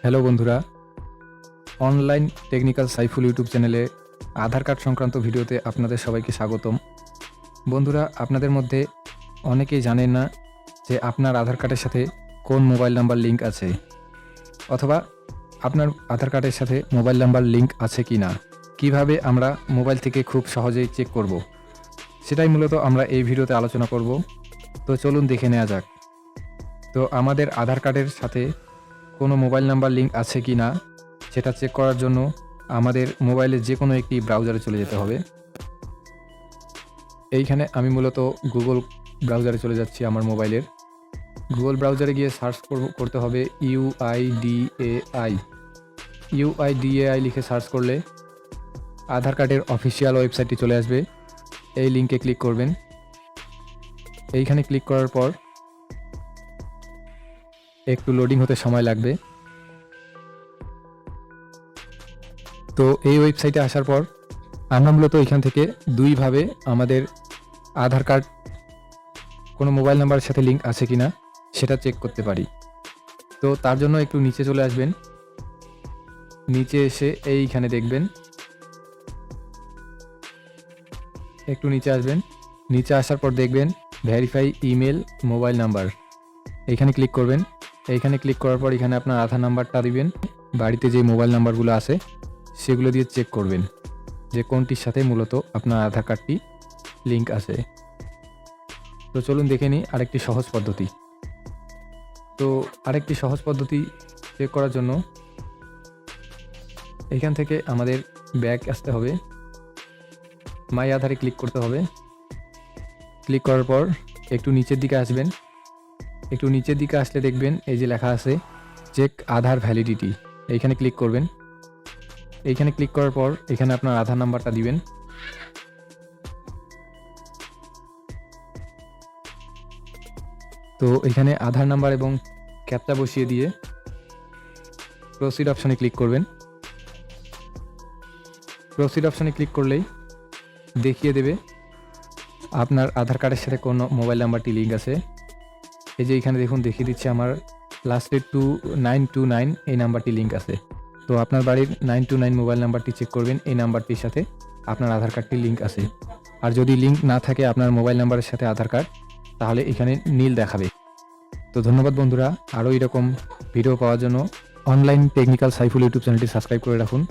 Hello বন্ধুরা, online technical Saiful YouTube চ্যানেলে আধার card সংক্রান্ত ভিডিওতে আপনাদের সবাইকে স্বাগতম। বন্ধুরা, আপনাদের মধ্যে অনেকেই জানেন না যে আপনার আধার কার্ডের সাথে কোন মোবাইল নাম্বার লিঙ্ক আছে, অথবা আপনার আধার কার্ডের সাথে মোবাইল নাম্বার লিঙ্ক আছে কি না, কীভাবে আমরা মোবাইল থেকে খুব সহজেই চেক করব, সেটাই মূলত আমরা এই ভিডিওতে আলোচনা করব। তো চলুন দেখে নেওয়া যাক। তো আমাদের আধার কার্ডের সাথে কোনো মোবাইল নাম্বার লিঙ্ক আছে কি না সেটা চেক করার জন্য আমাদের মোবাইলে যে কোনো একটি ব্রাউজারে চলে যেতে হবে। এইখানে আমি মূলত গুগল ব্রাউজারে চলে যাচ্ছি। আমার মোবাইলের গুগল ব্রাউজারে গিয়ে সার্চ করতে হবে ইউআইডিএআই লিখে সার্চ করলে আধার কার্ডের অফিসিয়াল ওয়েবসাইটটি চলে আসবে। এই লিঙ্কে ক্লিক করবেন। এইখানে ক্লিক করার পর একটু লোডিং হতে সময় লাগবে। তো এই ওয়েবসাইটে আসার পর আমরা মূলত এখান থেকে দুইভাবে আমাদের আধার কার্ড কোনো মোবাইল নাম্বারের সাথে লিঙ্ক আছে কিনা সেটা চেক করতে পারি। তো তার জন্য একটু নিচে চলে আসবেন। নিচে এসে এইখানে দেখবেন, একটু নিচে আসবেন। নিচে আসার পর দেখবেন ভেরিফাই ইমেল মোবাইল নাম্বার, এইখানে ক্লিক করবেন। এইখানে ক্লিক করার পর এখানে আপনার আধার নাম্বারটা দিবেন। বাড়িতে যে মোবাইল নাম্বারগুলো আছে সেগুলো দিয়ে চেক করবেন যে কোনটির সাথে মূলত আপনার আধার কার্ডটি লিঙ্ক আছে। তো চলুন দেখে নিই আরেকটি সহজ পদ্ধতি। তো আরেকটি সহজ পদ্ধতি চেক করার জন্য এখান থেকে আমাদের ব্যাক আসতে হবে, মাই আধারে ক্লিক করতে হবে। ক্লিক করার পর একটু নিচের দিকে আসবেন। একটু নিচের দিকে আসলে দেখবেন এই যে লেখা আছে চেক আধার ভ্যালিডিটি, এইখানে ক্লিক করবেন। এইখানে ক্লিক করার পর এখানে আপনার আধার নাম্বারটা দিবেন। তো এখানে আধার নাম্বার এবং ক্যাপচা বসিয়ে দিয়ে প্রসিড অপশনে ক্লিক করবেন। প্রসিড অপশনে ক্লিক করলেই দেখিয়ে দেবে আপনার আধার কার্ডের সাথে কোন মোবাইল নাম্বারটি লিঙ্ক আছে। এই যে এখানে দেখুন দেখিয়ে দিচ্ছে আমার লাস্টের 2929 এই নাম্বারটি লিঙ্ক আছে। তো আপনার বাড়ির 929 মোবাইল নাম্বারটি চেক করবেন, এই নাম্বারটির সাথে আপনার আধার কার্ডটি লিঙ্ক আছে। আর যদি লিঙ্ক না থাকে আপনার মোবাইল নাম্বারের সাথে আধার কার্ড, তাহলে এখানে নীল দেখাবে। তো ধন্যবাদ বন্ধুরা, আরও এরকম ভিডিও পাওয়ার জন্য অনলাইন টেকনিক্যাল সাইফুল ইউটিউব চ্যানেলটি সাবস্ক্রাইব করে রাখুন।